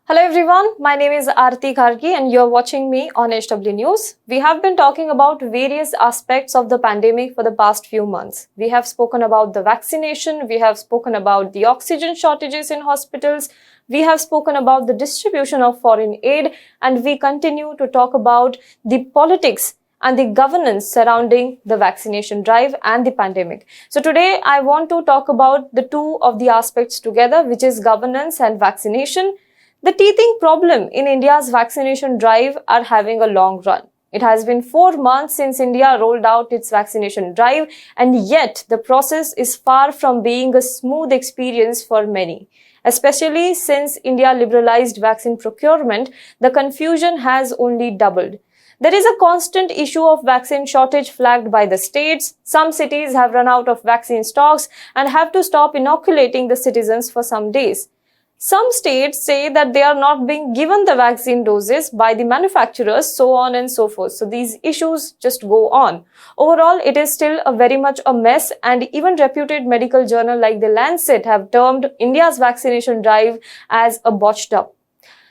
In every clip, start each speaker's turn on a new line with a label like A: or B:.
A: Hello everyone, my name is Aarti Kharki and you're watching me on HW News. We have been talking about various aspects of the pandemic for the past few months. We have spoken about the vaccination, we have spoken about the oxygen shortages in hospitals, we have spoken about the distribution of foreign aid, and we continue to talk about the politics and the governance surrounding the vaccination drive and the pandemic. So today I want to talk about the two of the aspects together, which is governance and vaccination. The teething problem in India's vaccination drive are having a long run. It has been 4 months since India rolled out its vaccination drive, and yet the process is far from being a smooth experience for many. Especially since India liberalized vaccine procurement, the confusion has only doubled. There is a constant issue of vaccine shortage flagged by the states. Some cities have run out of vaccine stocks and have to stop inoculating the citizens for some days. Some states say that they are not being given the vaccine doses by the manufacturers, so on and so forth. So these issues just go on. Overall, it is still very much a mess, and even reputed medical journal like The Lancet have termed India's vaccination drive as a botched up.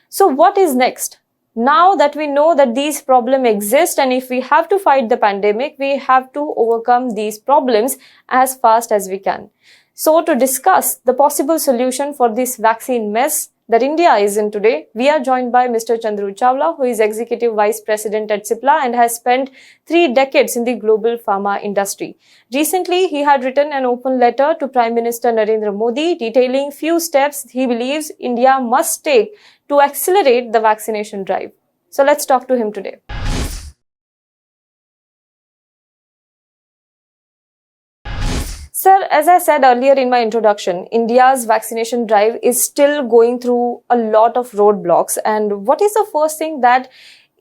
A: So what is next? Now that we know that these problems exist, and if we have to fight the pandemic, we have to overcome these problems as fast as we can. So to discuss the possible solution for this vaccine mess that India is in today, we are joined by Mr. Chandru Chawla, who is Executive Vice President at Cipla and has spent 3 decades in the global pharma industry. Recently, he had written an open letter to Prime Minister Narendra Modi detailing few steps he believes India must take to accelerate the vaccination drive. So let's talk to him today. Sir, as I said earlier in my introduction, India's vaccination drive is still going through a lot of roadblocks. And what is the first thing that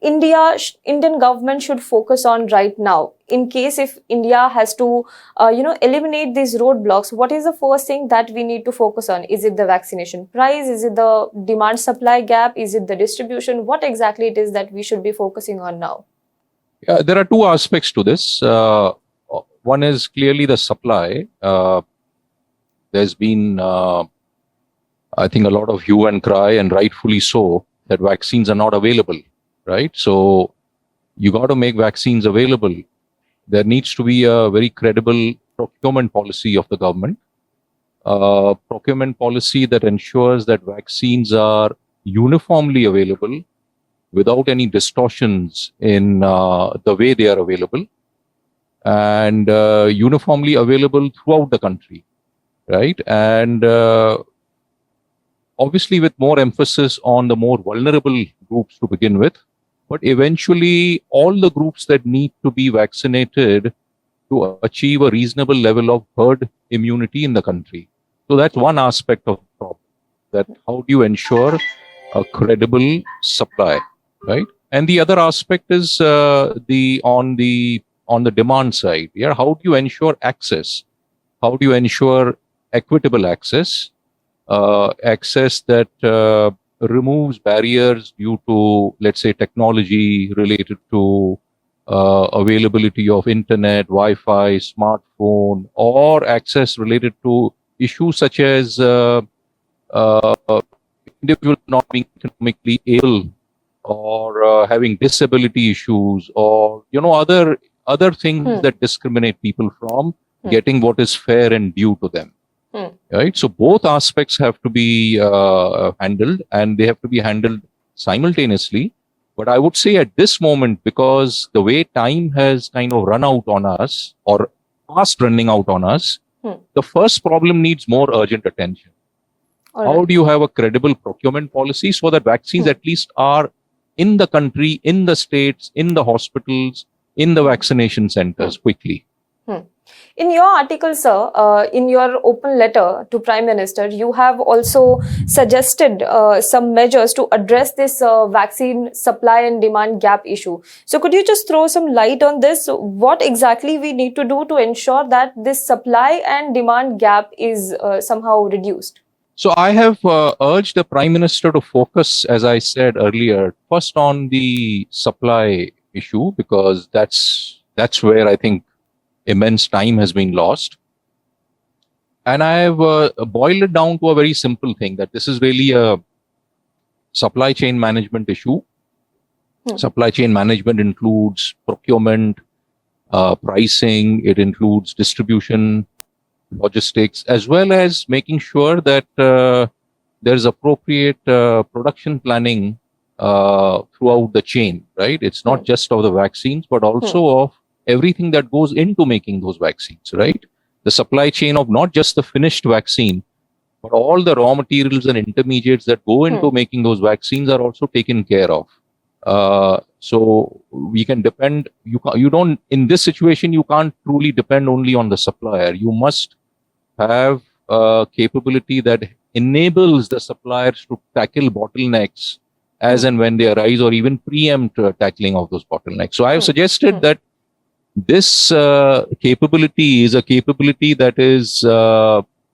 A: Indian government should focus on right now? In case if India has to, eliminate these roadblocks, what is the first thing that we need to focus on? Is it the vaccination price? Is it the demand supply gap? Is it the distribution? What exactly it is that we should be focusing on now?
B: There are two aspects to this. One is clearly the supply. There's been, I think, a lot of hue and cry, and rightfully so, that vaccines are not available, right? So you got to make vaccines available. There needs to be a very credible procurement policy of the government, procurement policy that ensures that vaccines are uniformly available without any distortions in the way they are available, and uniformly available throughout the country, right? And obviously with more emphasis on the more vulnerable groups to begin with, but eventually all the groups that need to be vaccinated to achieve a reasonable level of herd immunity in the country. So that's one aspect of the problem, that how do you ensure a credible supply, right? And the other aspect is on the demand side. Yeah, how do you ensure access? How do you ensure equitable access? Access that removes barriers due to, let's say, technology related to availability of internet, Wi-Fi, smartphone, or access related to issues such as individuals not being economically able, or having disability issues, or other things that discriminate people from getting what is fair and due to them. Right? So both aspects have to be handled, and they have to be handled simultaneously. But I would say at this moment, because the way time has kind of run out on us, or fast running out on us, the first problem needs more urgent attention. How do you have a credible procurement policy so that vaccines at least are in the country, in the states, in the hospitals, in the vaccination centers quickly?
A: In your article, sir, in your open letter to Prime Minister, you have also suggested some measures to address this vaccine supply and demand gap issue. So could you just throw some light on this? What exactly we need to do to ensure that this supply and demand gap is somehow reduced?
B: So I have urged the Prime Minister to focus, as I said earlier, first on the supply issue, because that's where I think immense time has been lost. And I have boiled it down to a very simple thing, that this is really a supply chain management issue.
A: Hmm.
B: Supply chain management includes procurement, pricing, it includes distribution, logistics, as well as making sure that there's appropriate production planning throughout the chain, right? It's not just of the vaccines, but also of everything that goes into making those vaccines, right? The supply chain of not just the finished vaccine, but all the raw materials and intermediates that go into making those vaccines are also taken care of. So we can depend, you don't, in this situation, you can't truly depend only on the supplier. You must have a capability that enables the suppliers to tackle bottlenecks as and when they arise, or even preempt tackling of those bottlenecks. So I have suggested that this capability is a capability that is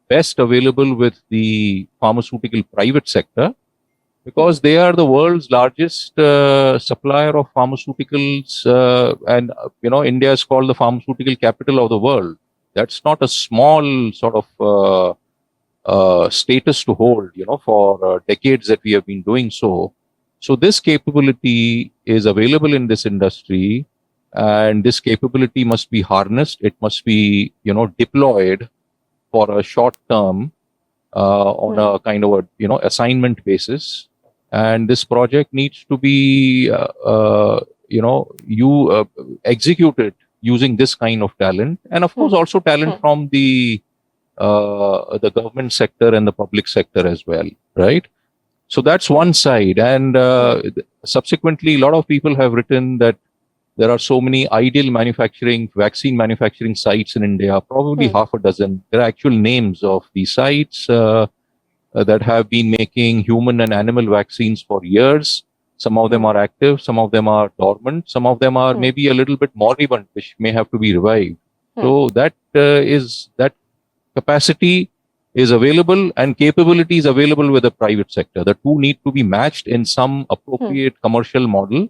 B: best available with the pharmaceutical private sector, because they are the world's largest supplier of pharmaceuticals, and India is called the pharmaceutical capital of the world. That's not a small sort of status to hold, for decades that we have been doing so. So this capability is available in this industry, and this capability must be harnessed. It must be, deployed for a short term on a kind of a, assignment basis. And this project needs to be, executed using this kind of talent, and of course also talent from the government sector and the public sector as well, right? So that's one side. And subsequently, a lot of people have written that there are so many ideal vaccine manufacturing sites in India, probably half a dozen. There are actual names of these sites that have been making human and animal vaccines for years. Some of them are active, some of them are dormant, some of them are maybe a little bit moribund, which may have to be revived. So that capacity is available, and capability is available with the private sector. The two need to be matched in some appropriate commercial model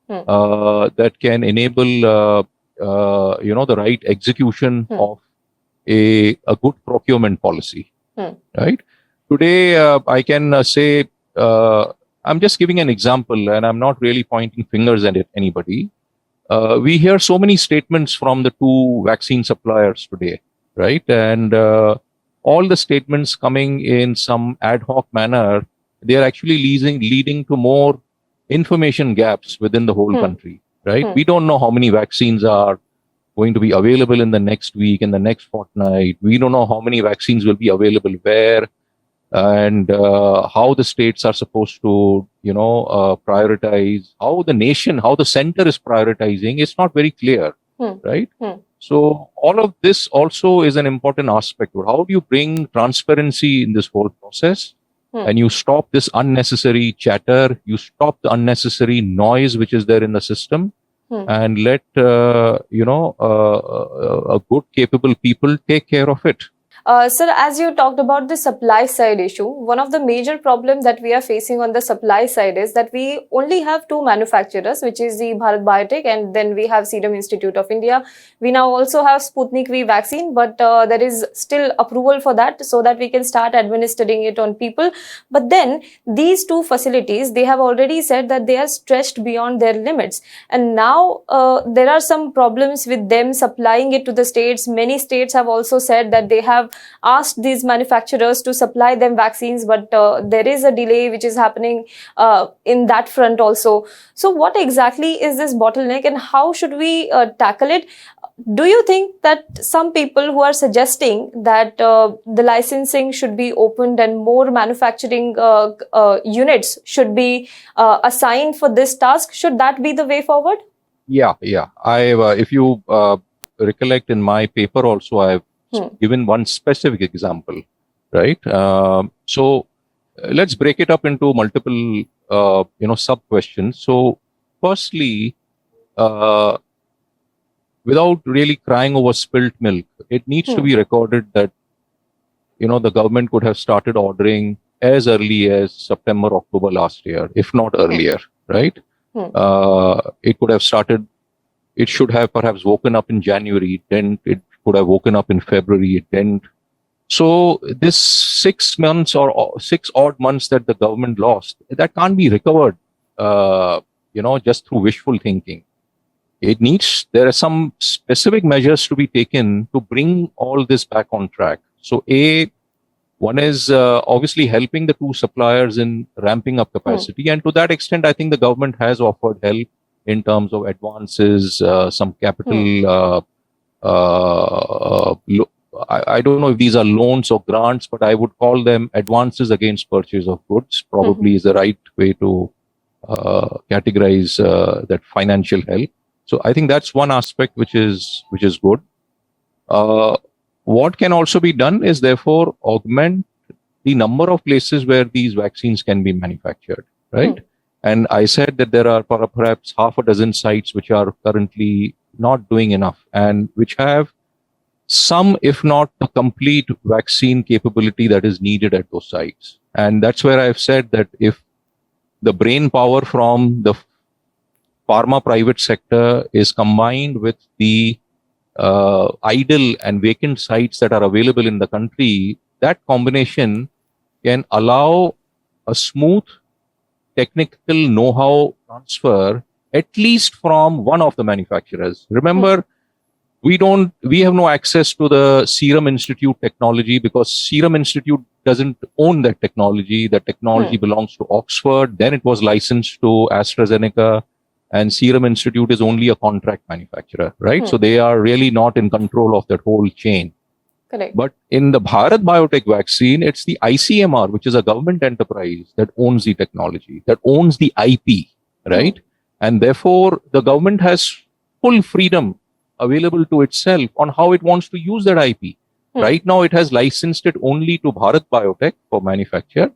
B: that can enable the right execution of a good procurement policy, right? Today, I can say, I'm just giving an example, and I'm not really pointing fingers at anybody. We hear so many statements from the two vaccine suppliers today, right? And all the statements coming in some ad hoc manner, they are actually leading to more information gaps within the whole country, right? We don't know how many vaccines are going to be available in the next week, in the next fortnight. We don't know how many vaccines will be available where, and how the states are supposed to, prioritize, how the center is prioritizing. It's not very clear, right? So all of this also is an important aspect. How do you bring transparency in this whole process? And you stop this unnecessary chatter, you stop the unnecessary noise which is there in the system, and let, a good, capable people take care of it.
A: Sir, as you talked about the supply side issue, one of the major problems that we are facing on the supply side is that we only have two manufacturers, which is the Bharat Biotech, and then we have Serum Institute of India. We now also have Sputnik V vaccine, but there is still approval for that so that we can start administering it on people. But then these two facilities, they have already said that they are stretched beyond their limits. And now there are some problems with them supplying it to the states. Many states have also said that they have asked these manufacturers to supply them vaccines, but there is a delay which is happening in that front also. So what exactly is this bottleneck, and how should we tackle it? Do you think that some people who are suggesting that the licensing should be opened and more manufacturing units should be assigned for this task, should that be the way forward?
B: Yeah. If you recollect, in my paper also, I've given one specific example, right? So let's break it up into multiple, sub questions. So firstly, without really crying over spilt milk, it needs to be recorded that, the government could have started ordering as early as September, October last year, if not earlier, right? It could have started, it should have perhaps woken up in January, then it could have woken up in February, it didn't. So this 6 months or 6 odd months that the government lost, that can't be recovered, just through wishful thinking. There are some specific measures to be taken to bring all this back on track. So one is obviously helping the two suppliers in ramping up capacity. And to that extent, I think the government has offered help in terms of advances, some capital. I don't know if these are loans or grants, but I would call them advances against purchase of goods. Probably is the right way to categorize that financial help. So I think that's one aspect which is good. What can also be done is therefore augment the number of places where these vaccines can be manufactured, right? And I said that there are perhaps half a dozen sites which are currently not doing enough and which have some, if not the complete vaccine capability that is needed at those sites. And that's where I've said that if the brain power from the pharma private sector is combined with the idle and vacant sites that are available in the country, that combination can allow a smooth technical know-how transfer, at least from one of the manufacturers. Remember, we have no access to the Serum Institute technology because Serum Institute doesn't own that technology. That technology belongs to Oxford. Then it was licensed to AstraZeneca. And Serum Institute is only a contract manufacturer, right? So they are really not in control of that whole chain.
A: Correct.
B: But in the Bharat Biotech vaccine, it's the ICMR, which is a government enterprise that owns the technology, that owns the IP, right? And therefore, the government has full freedom available to itself on how it wants to use that IP. Right now, it has licensed it only to Bharat Biotech for manufacture.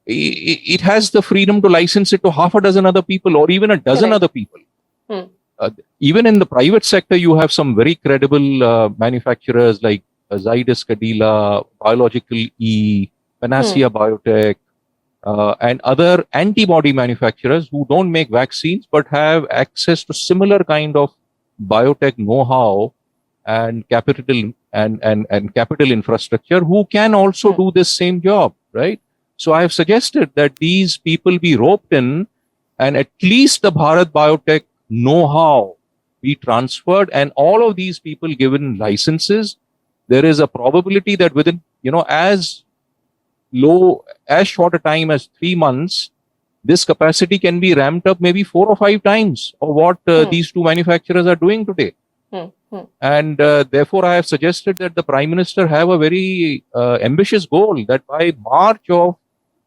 B: It has the freedom to license it to half a dozen other people or even a dozen other people. Even in the private sector, you have some very credible manufacturers like Zydus Cadila, Biological E, Panacea Biotech, and other antibody manufacturers who don't make vaccines but have access to similar kind of biotech know-how and capital and capital infrastructure who can also do this same job, right? So I have suggested that these people be roped in and at least the Bharat Biotech know-how be transferred and all of these people given licenses. There is a probability that within, as short a time as 3 months, this capacity can be ramped up maybe 4 or 5 times of what these two manufacturers are doing today. And therefore, I have suggested that the Prime Minister have a very ambitious goal that by March of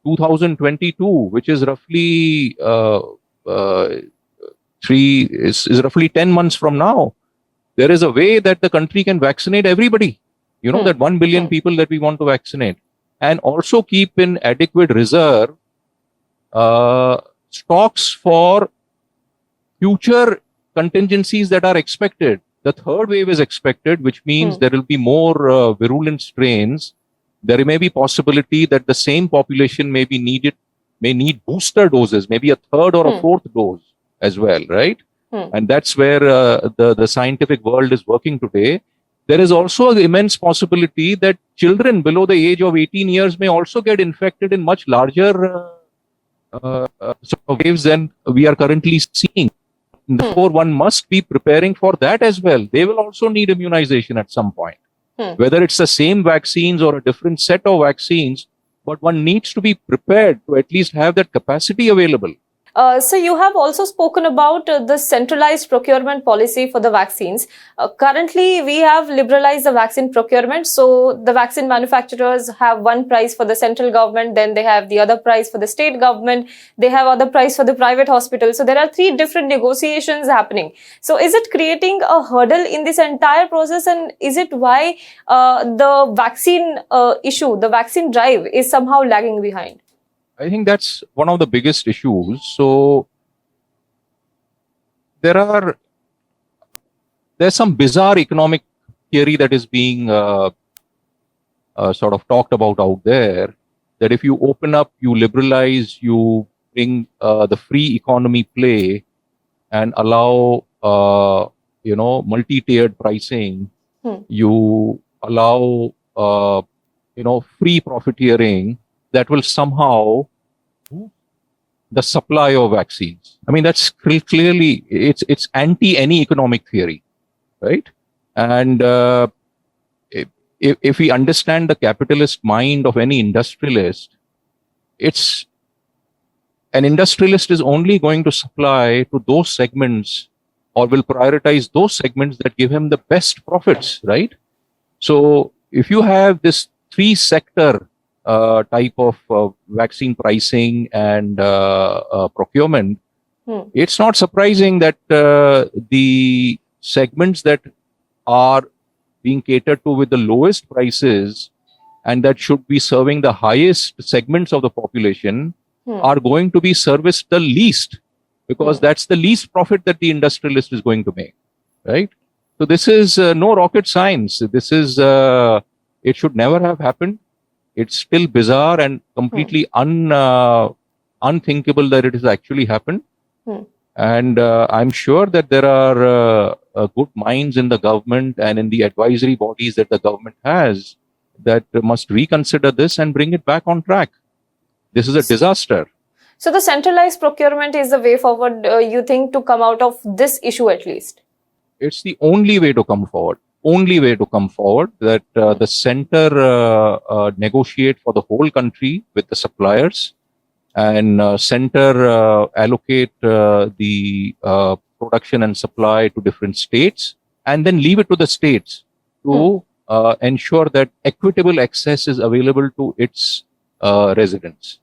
B: 2022, which is roughly roughly 10 months from now, there is a way that the country can vaccinate everybody. That 1 billion people that we want to vaccinate, and also keep in adequate reserve stocks for future contingencies that are expected. The third wave is expected, which means there will be more virulent strains. There may be possibility that the same population may need booster doses, maybe a third or a fourth dose as well, right? And that's where the scientific world is working today. There is also an immense possibility that children below the age of 18 years may also get infected in much larger sort of waves than we are currently seeing. Therefore, one must be preparing for that as well. They will also need immunization at some point. Whether it's the same vaccines or a different set of vaccines, but one needs to be prepared to at least have that capacity available.
A: So you have also spoken about the centralized procurement policy for the vaccines. Currently, we have liberalized the vaccine procurement. So the vaccine manufacturers have one price for the central government, then they have the other price for the state government, they have other price for the private hospital. So there are 3 different negotiations happening. So is it creating a hurdle in this entire process, and is it why the vaccine issue, the vaccine drive is somehow lagging behind?
B: I think that's one of the biggest issues. So there's some bizarre economic theory that is being sort of talked about out there, that if you open up, you liberalize, you bring the free economy play and allow multi-tiered pricing, you allow free profiteering that will somehow the supply of vaccines. I mean, that's clearly it's anti any economic theory, right? And if we understand the capitalist mind of any industrialist, it's an industrialist is only going to supply to those segments or will prioritize those segments that give him the best profits, right? So if you have this three sector type of vaccine pricing and procurement, it's not surprising that the segments that are being catered to with the lowest prices and that should be serving the highest segments of the population are going to be serviced the least, because that's the least profit that the industrialist is going to make, right? So this is no rocket science. This is, it should never have happened. It's still bizarre and completely unthinkable that it has actually happened. And I'm sure that there are good minds in the government and in the advisory bodies that the government has that must reconsider this and bring it back on track. This is a disaster.
A: So the centralized procurement is the way forward, you think, to come out of this issue at least?
B: It's the only way to come forward. Only way to come forward, that the center negotiate for the whole country with the suppliers, and center allocate the production and supply to different states, and then leave it to the states to ensure that equitable access is available to its residents.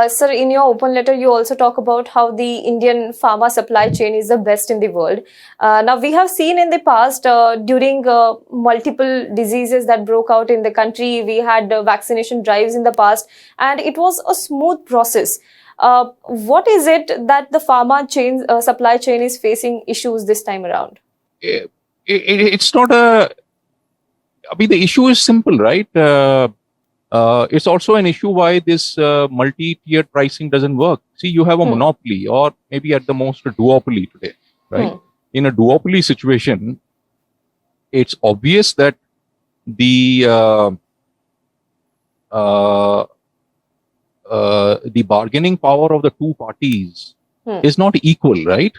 A: Sir, in your open letter, you also talk about how the Indian pharma supply chain is the best in the world. Now, we have seen in the past, during multiple diseases that broke out in the country, we had vaccination drives in the past, and it was a smooth process. What is it that the pharma chain, supply chain is facing issues this time around?
B: It's not a... I mean, the issue is simple, right? It's also an issue why this multi-tiered pricing doesn't work. See, you have a monopoly, or maybe at the most a duopoly today, right? In a duopoly situation, it's obvious that the bargaining power of the two parties is not equal, right?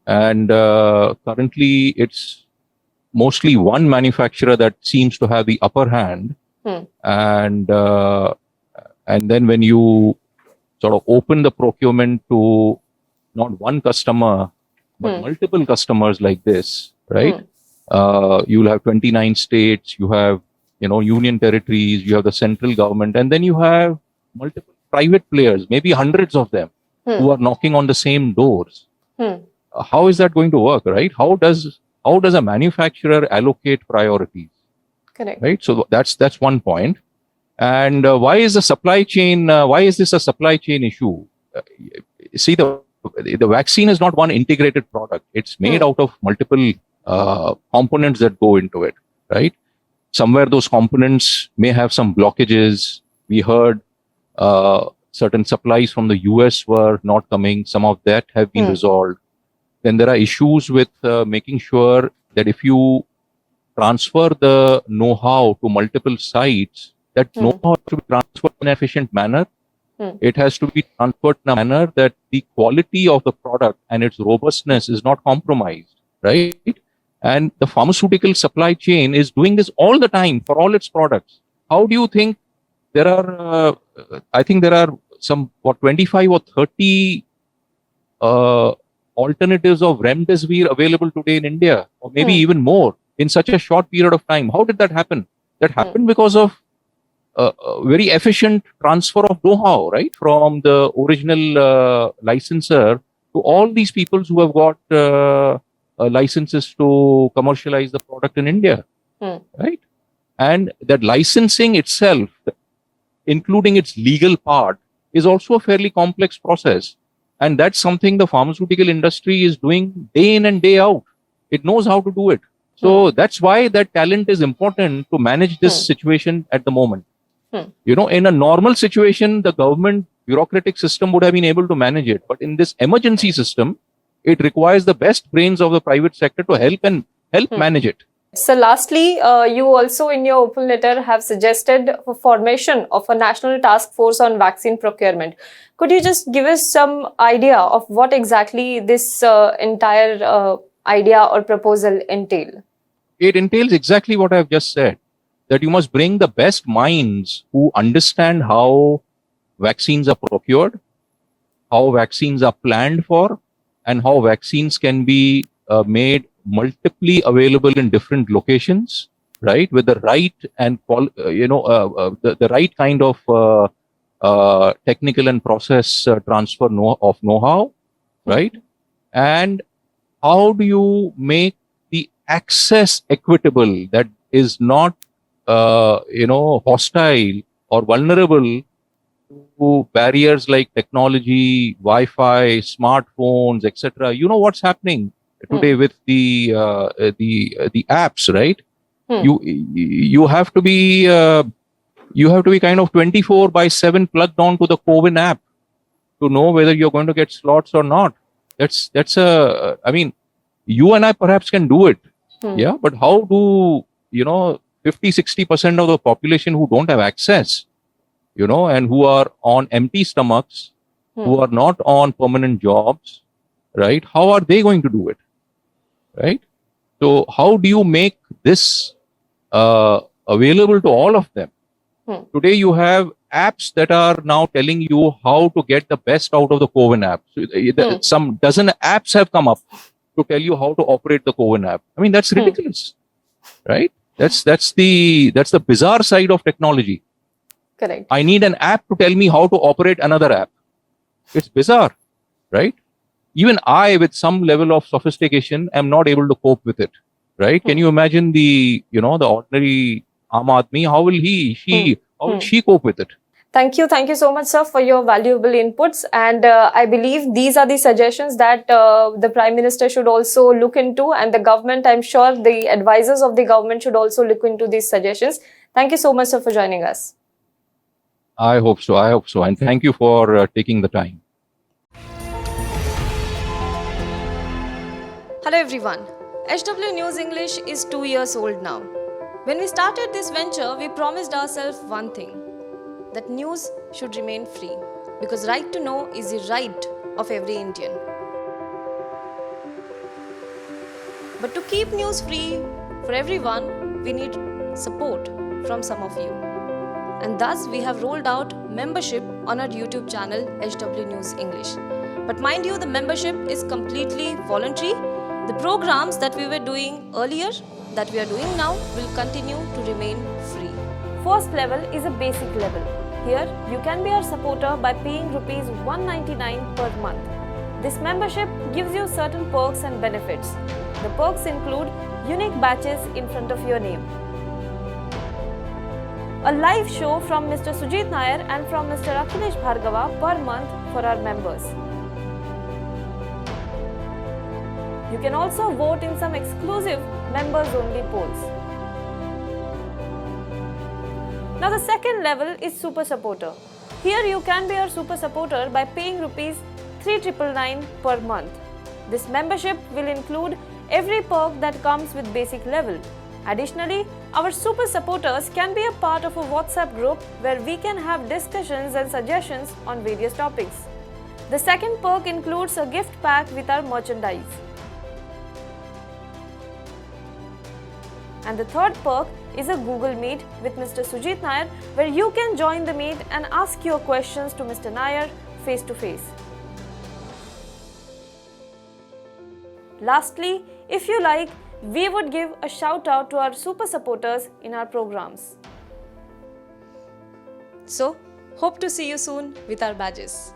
B: And currently, it's mostly one manufacturer that seems to have the upper hand. And then when you sort of open the procurement to not one customer, but multiple customers like this, right? You'll have 29 states, you have, union territories, you have the central government, and then you have multiple private players, maybe hundreds of them, who are knocking on the same doors. How is that going to work, right? How does a manufacturer allocate priorities?
A: Correct.
B: Right. So that's one point. And why is the supply chain? Why is this a supply chain issue? See, the vaccine is not one integrated product. It's made out of multiple components that go into it. Right. Somewhere those components may have some blockages. We heard certain supplies from the US were not coming. Some of that have been resolved. Then there are issues with making sure that if you transfer the know-how to multiple sites, that know-how has to be transferred in an efficient manner. It has to be transferred in a manner that the quality of the product and its robustness is not compromised, right? And the pharmaceutical supply chain is doing this all the time for all its products. How do you think there are, I think there are some, 25 or 30 alternatives of remdesivir available today in India, or maybe even more, in such a short period of time. How did that happen? That happened because of a very efficient transfer of know-how, right? From the original licensor to all these people who have got licenses to commercialize the product in India, right? And that licensing itself, including its legal part, is also a fairly complex process. And that's something the pharmaceutical industry is doing day in and day out. It knows how to do it. So that's why that talent is important to manage this situation at the moment. In a normal situation, the government bureaucratic system would have been able to manage it. But in this emergency system, it requires the best brains of the private sector to help manage it.
A: So lastly, you also in your open letter have suggested for formation of a national task force on vaccine procurement. Could you just give us some idea of what exactly this entire idea or proposal entail?
B: It entails exactly what I've just said, that you must bring the best minds who understand how vaccines are procured, how vaccines are planned for, and how vaccines can be made multiply available in different locations, right? With the right and the right kind of technical and process transfer of know-how, right? And how do you make the access equitable, that is not hostile or vulnerable to barriers like technology, Wi-Fi, smartphones, etc. You know what's happening today with the apps, right? You have to be kind of 24/7 plugged on to the CoWIN app to know whether you're going to get slots or not. That's I mean, you and I perhaps can do it, yeah, but how do 50-60% of the population who don't have access, and who are on empty stomachs, who are not on permanent jobs, right? How are they going to do it, right? So how do you make this available to all of them? Today you have apps that are now telling you how to get the best out of the CoWIN app. So some dozen apps have come up to tell you how to operate the CoWIN app. I mean, that's ridiculous, right? That's the bizarre side of technology.
A: Correct.
B: I need an app to tell me how to operate another app. It's bizarre, right? Even I, with some level of sophistication, am not able to cope with it, right? Can you imagine the ordinary Aam Aadmi? How will she cope with it?
A: Thank you so much, sir, for your valuable inputs. And I believe these are the suggestions that the Prime Minister should also look into, and the government, I'm sure the advisors of the government should also look into these suggestions. Thank you so much, sir, for joining us.
B: I hope so. And thank you for taking the time.
A: Hello everyone. HW News English is 2 years old now. When we started this venture, we promised ourselves one thing, that news should remain free, because right to know is the right of every Indian. But to keep news free for everyone, we need support from some of you. And thus we have rolled out membership on our YouTube channel HW News English. But mind you, the membership is completely voluntary. The programs that we were doing earlier, that we are doing now, will continue to remain free. First level is a basic level. Here, you can be our supporter by paying Rs 199 per month. This membership gives you certain perks and benefits. The perks include unique badges in front of your name, a live show from Mr. Sujit Nair and from Mr. Akhilesh Bhargava per month for our members. You can also vote in some exclusive members-only polls. Now the second level is Super Supporter. Here you can be our Super Supporter by paying Rs 3,999 per month. This membership will include every perk that comes with basic level. Additionally, our Super Supporters can be a part of a WhatsApp group where we can have discussions and suggestions on various topics. The second perk includes a gift pack with our merchandise. And the third perk is a Google Meet with Mr. Sujit Nair, where you can join the meet and ask your questions to Mr. Nair face to face. Lastly, if you like, we would give a shout out to our super supporters in our programs. So, hope to see you soon with our badges.